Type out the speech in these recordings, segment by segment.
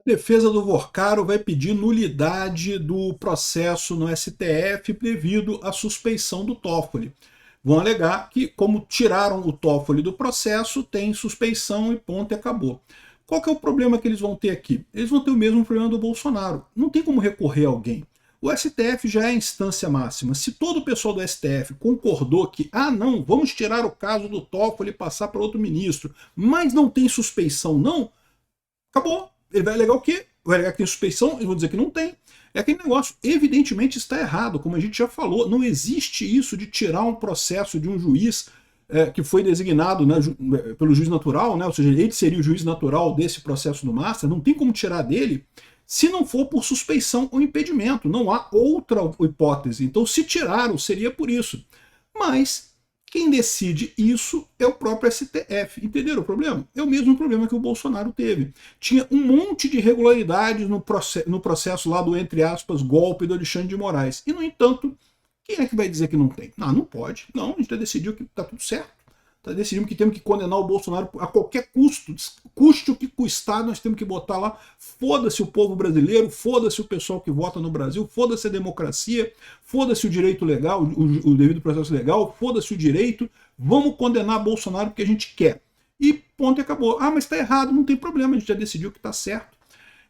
A defesa do Vorcaro vai pedir nulidade do processo no STF devido à suspeição do Toffoli. Vão alegar que, como tiraram o Toffoli do processo, tem suspeição e ponto e acabou. Qual que é o problema que eles vão ter aqui? Eles vão ter o mesmo problema do Bolsonaro. Não tem como recorrer a alguém. O STF já é a instância máxima. Se todo o pessoal do STF concordou que, não, vamos tirar o caso do Toffoli e passar para outro ministro, mas não tem suspeição não, acabou. Ele vai alegar o quê? Vai alegar que tem suspeição, eles vão dizer que não tem. É aquele negócio, evidentemente está errado, como a gente já falou, não existe isso de tirar um processo de um juiz que foi designado, né, pelo juiz natural, né, ou seja, ele seria o juiz natural desse processo do Master, não tem como tirar dele se não for por suspeição ou impedimento, não há outra hipótese. Então, se tiraram, seria por isso. Mas quem decide isso é o próprio STF. Entenderam o problema? É o mesmo problema que o Bolsonaro teve. Tinha um monte de irregularidades no processo lá do, entre aspas, golpe do Alexandre de Moraes. E, no entanto, quem é que vai dizer que não tem? Não pode. Não, a gente já decidiu que está tudo certo. Decidimos que temos que condenar o Bolsonaro a qualquer custo. Custe o que custar, nós temos que botar lá. Foda-se o povo brasileiro, foda-se o pessoal que vota no Brasil, foda-se a democracia, foda-se o direito legal, o devido processo legal, foda-se o direito. Vamos condenar Bolsonaro porque a gente quer. E ponto e acabou. Mas está errado, não tem problema, a gente já decidiu que está certo.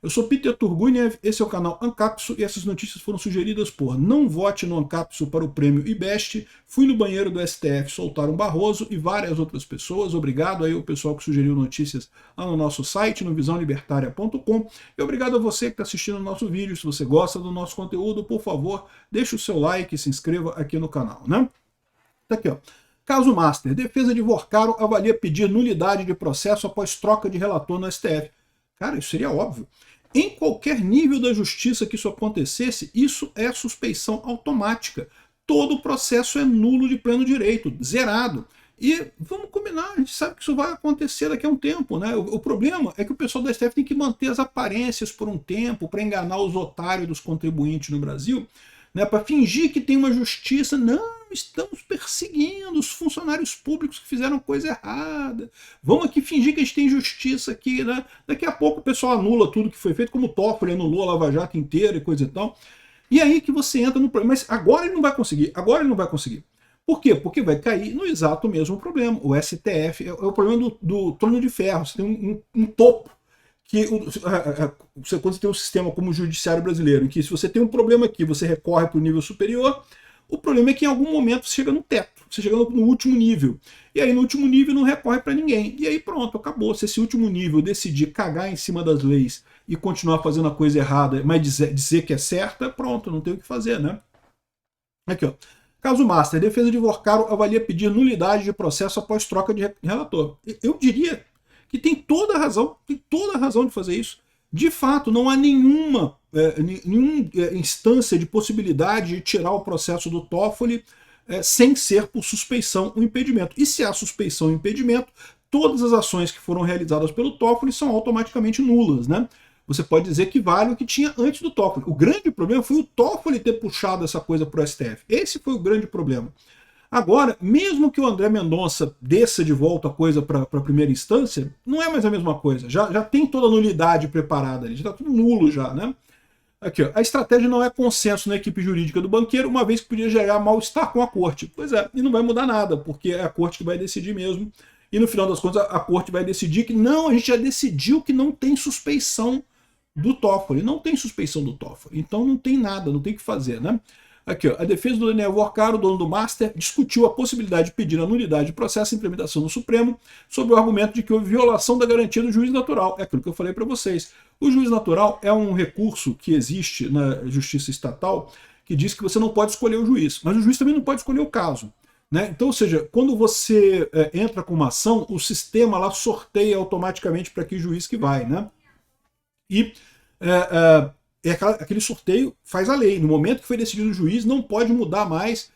Eu sou Peter Turguniev, esse é o canal Ancapsu e essas notícias foram sugeridas por Não Vote no Ancapsu para o prêmio IBEST, Fui no banheiro do STF, soltaram Barroso e várias outras pessoas. Obrigado aí ao pessoal que sugeriu notícias lá no nosso site, no visãolibertaria.com. E obrigado a você que está assistindo o nosso vídeo. Se você gosta do nosso conteúdo, por favor, deixe o seu like e se inscreva aqui no canal, né? Tá aqui, ó. Caso Master, defesa de Vorcaro avalia pedir nulidade de processo após troca de relator no STF. Cara, isso seria óbvio. Em qualquer nível da justiça que isso acontecesse, isso é suspeição automática. Todo o processo é nulo de pleno direito, zerado. E vamos combinar, a gente sabe que isso vai acontecer daqui a um tempo, né? O problema é que o pessoal do STF tem que manter as aparências por um tempo para enganar os otários dos contribuintes no Brasil, né? Para fingir que tem uma justiça. Não, estamos perseguindo os funcionários públicos que fizeram coisa errada. Vamos aqui fingir que a gente tem justiça aqui, né? Daqui a pouco o pessoal anula tudo que foi feito, como o Toffoli anulou a Lava Jato inteira e coisa e tal. E aí que você entra no problema. Mas agora ele não vai conseguir, agora ele não vai conseguir. Por quê? Porque vai cair no exato mesmo problema. O STF é o problema do trono de ferro. Você tem um topo. Que quando você tem um sistema como o judiciário brasileiro, em que se você tem um problema aqui, você recorre para o nível superior, o problema é que em algum momento você chega no teto, você chega no último nível. E aí no último nível não recorre para ninguém. E aí pronto, acabou. Se esse último nível decidir cagar em cima das leis e continuar fazendo a coisa errada, mas dizer que é certa, pronto, não tem o que fazer, né? Aqui, ó. Caso Master, defesa de Vorcaro avalia pedir nulidade de processo após troca de relator. Eu diria que tem toda a razão de fazer isso. De fato, não há nenhuma instância de possibilidade de tirar o processo do Toffoli sem ser por suspeição ou impedimento. E se há suspeição ou impedimento, todas as ações que foram realizadas pelo Toffoli são automaticamente nulas, né? Você pode dizer que vale o que tinha antes do Toffoli. O grande problema foi o Toffoli ter puxado essa coisa para o STF. Esse foi o grande problema. Agora, mesmo que o André Mendonça desça de volta a coisa para a primeira instância, não é mais a mesma coisa. Já tem toda a nulidade preparada ali, já está tudo nulo já, né? Aqui, ó, a estratégia não é consenso na equipe jurídica do banqueiro, uma vez que podia gerar mal-estar com a corte. Pois é, e não vai mudar nada, porque é a corte que vai decidir mesmo. E no final das contas, a corte vai decidir que não, a gente já decidiu que não tem suspeição do Toffoli. Não tem suspeição do Toffoli. Então não tem nada, não tem o que fazer, né? Aqui, ó, a defesa do Daniel Vorcaro, dono do Master, discutiu a possibilidade de pedir a nulidade de processo de implementação no Supremo sob o argumento de que houve violação da garantia do juiz natural. É aquilo que eu falei para vocês. O juiz natural é um recurso que existe na justiça estatal que diz que você não pode escolher o juiz, mas o juiz também não pode escolher o caso. Né? Então, ou seja, quando você entra com uma ação, o sistema lá sorteia automaticamente para que juiz que vai. Né? E aquele sorteio faz a lei. No momento que foi decidido o juiz, não pode mudar mais,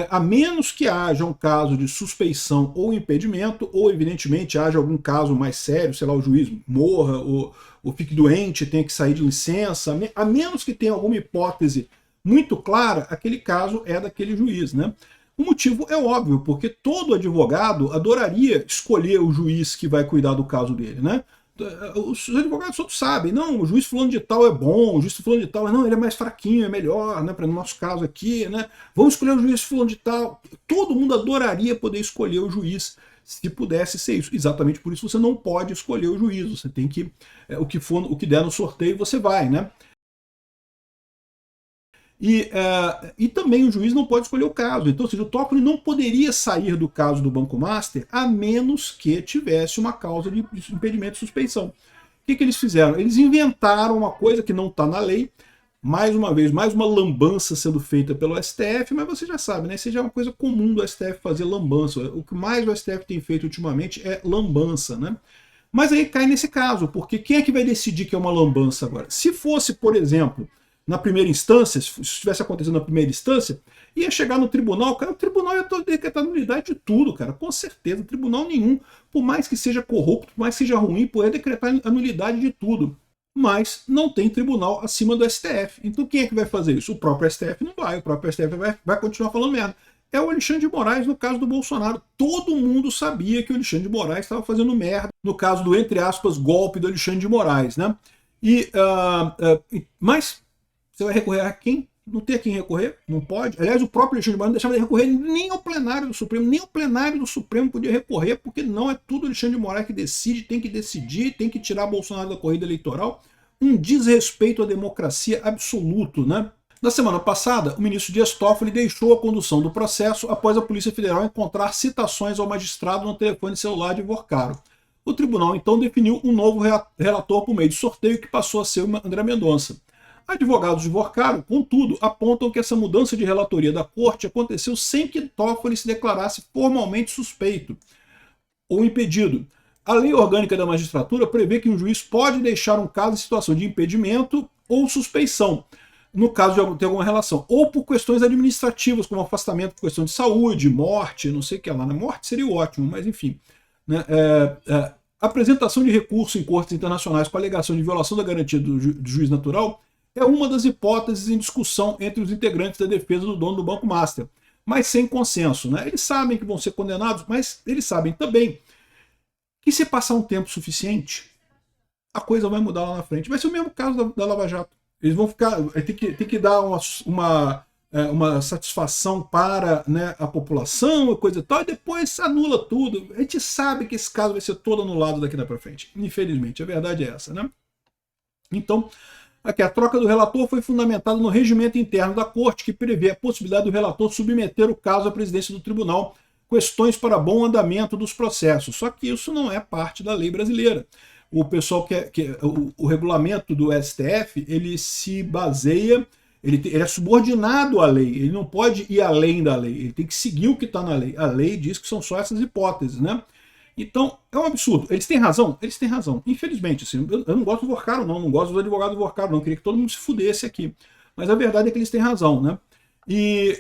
a menos que haja um caso de suspeição ou impedimento, ou evidentemente haja algum caso mais sério, sei lá, o juiz morra, ou fique doente, tenha que sair de licença, a menos que tenha alguma hipótese muito clara, aquele caso é daquele juiz, né? O motivo é óbvio, porque todo advogado adoraria escolher o juiz que vai cuidar do caso dele, né? os advogados todos sabem, não, o juiz fulano de tal é bom, o juiz fulano de tal, não, ele é mais fraquinho, é melhor, né, para o nosso caso aqui, né, vamos escolher o juiz fulano de tal. Todo mundo adoraria poder escolher o juiz, se pudesse ser isso. Exatamente por isso você não pode escolher o juiz, você tem que, o que der no sorteio você vai, né. E também o juiz não pode escolher o caso. Então, ou seja, o Toffoli não poderia sair do caso do Banco Master a menos que tivesse uma causa de impedimento de suspeição. O que eles fizeram? Eles inventaram uma coisa que não está na lei, mais uma vez, mais uma lambança sendo feita pelo STF, mas você já sabe, né? Isso já é uma coisa comum do STF fazer lambança. O que mais o STF tem feito ultimamente é lambança, né? Mas aí cai nesse caso, porque quem é que vai decidir que é uma lambança agora? Se fosse, por exemplo, na primeira instância, se estivesse acontecendo na primeira instância, ia chegar no tribunal, cara, o tribunal ia decretar nulidade de tudo, cara, com certeza, tribunal nenhum, por mais que seja corrupto, por mais que seja ruim, poderia decretar a nulidade de tudo. Mas não tem tribunal acima do STF. Então quem é que vai fazer isso? O próprio STF não vai, o próprio STF vai continuar falando merda. É o Alexandre de Moraes no caso do Bolsonaro. Todo mundo sabia que o Alexandre de Moraes estava fazendo merda no caso do, entre aspas, golpe do Alexandre de Moraes, né? Mas você vai recorrer a quem? Não tem a quem recorrer? Não pode. Aliás, o próprio Alexandre de Moraes não deixava de recorrer nem ao plenário do Supremo, nem o plenário do Supremo podia recorrer, porque não é tudo o Alexandre de Moraes que decide, tem que decidir, tem que tirar Bolsonaro da corrida eleitoral. Um desrespeito à democracia absoluto, né? Na semana passada, o ministro Dias Toffoli deixou a condução do processo após a Polícia Federal encontrar citações ao magistrado no telefone celular de Vorcaro. O tribunal então definiu um novo relator por meio de sorteio que passou a ser o André Mendonça. Advogados de Vorcaro, contudo, apontam que essa mudança de relatoria da corte aconteceu sem que Toffoli se declarasse formalmente suspeito ou impedido. A lei orgânica da magistratura prevê que um juiz pode deixar um caso em situação de impedimento ou suspeição, no caso de ter alguma relação, ou por questões administrativas, como afastamento por questão de saúde, morte, não sei o que lá. Na morte seria ótimo, mas enfim. Né? Apresentação de recurso em cortes internacionais com alegação de violação da garantia do juiz natural é uma das hipóteses em discussão entre os integrantes da defesa do dono do Banco Master, mas sem consenso. Né? Eles sabem que vão ser condenados, mas eles sabem também que se passar um tempo suficiente, a coisa vai mudar lá na frente. Vai ser o mesmo caso da Lava Jato. Eles vão ficar, tem que dar uma satisfação para, né, a população e coisa e tal, e depois anula tudo. A gente sabe que esse caso vai ser todo anulado daqui para frente. Infelizmente, a verdade é essa, né? Então, aqui, a troca do relator foi fundamentada no regimento interno da Corte, que prevê a possibilidade do relator submeter o caso à presidência do tribunal, questões para bom andamento dos processos. Só que isso não é parte da lei brasileira. O pessoal o regulamento do STF, ele se baseia, ele é subordinado à lei, ele não pode ir além da lei, ele tem que seguir o que está na lei. A lei diz que são só essas hipóteses, né? Então, é um absurdo. Eles têm razão? Eles têm razão. Infelizmente, assim, eu não gosto do Vorcaro, não gosto dos advogados do Vorcaro, não. Eu queria que todo mundo se fudesse aqui. Mas a verdade é que eles têm razão, né? E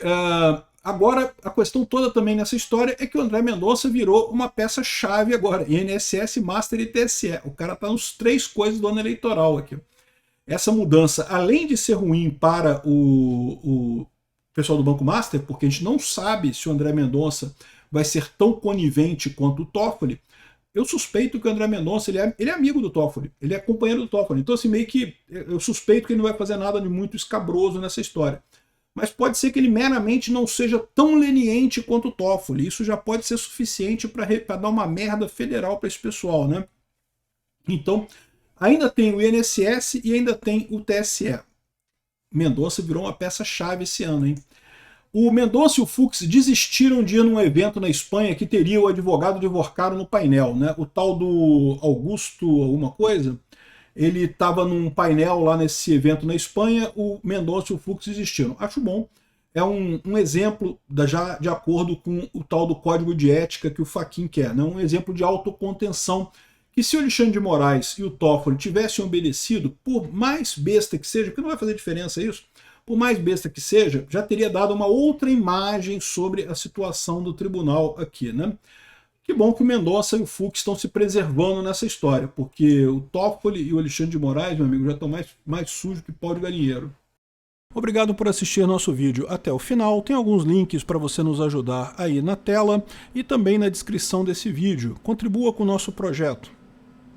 agora, a questão toda também nessa história é que o André Mendonça virou uma peça-chave agora. INSS, Master e TSE. O cara está nos 3 coisas do ano eleitoral aqui. Essa mudança, além de ser ruim para o pessoal do Banco Master, porque a gente não sabe se o André Mendonça vai ser tão conivente quanto o Toffoli, eu suspeito que o André Mendonça ele é amigo do Toffoli, ele é companheiro do Toffoli. Então, assim, meio que eu suspeito que ele não vai fazer nada de muito escabroso nessa história. Mas pode ser que ele meramente não seja tão leniente quanto o Toffoli. Isso já pode ser suficiente para dar uma merda federal para esse pessoal, né? Então, ainda tem o INSS e ainda tem o TSE. Mendonça virou uma peça-chave esse ano, hein? O Mendonça e o Fux desistiram de ir num evento na Espanha que teria o advogado de Vorcaro no painel, né? O tal do Augusto alguma coisa, ele estava num painel lá nesse evento na Espanha, o Mendonça e o Fux desistiram. Acho bom. É um exemplo já de acordo com o tal do código de ética que o Fachin quer, né? Um exemplo de autocontenção, que se o Alexandre de Moraes e o Toffoli tivessem obedecido, por mais besta que seja, porque não vai fazer diferença isso, por mais besta que seja, já teria dado uma outra imagem sobre a situação do tribunal aqui, né? Que bom que o Mendonça e o Fux estão se preservando nessa história, porque o Toffoli e o Alexandre de Moraes, meu amigo, já estão mais sujos que pau de galinheiro. Obrigado por assistir nosso vídeo até o final. Tem alguns links para você nos ajudar aí na tela e também na descrição desse vídeo. Contribua com o nosso projeto.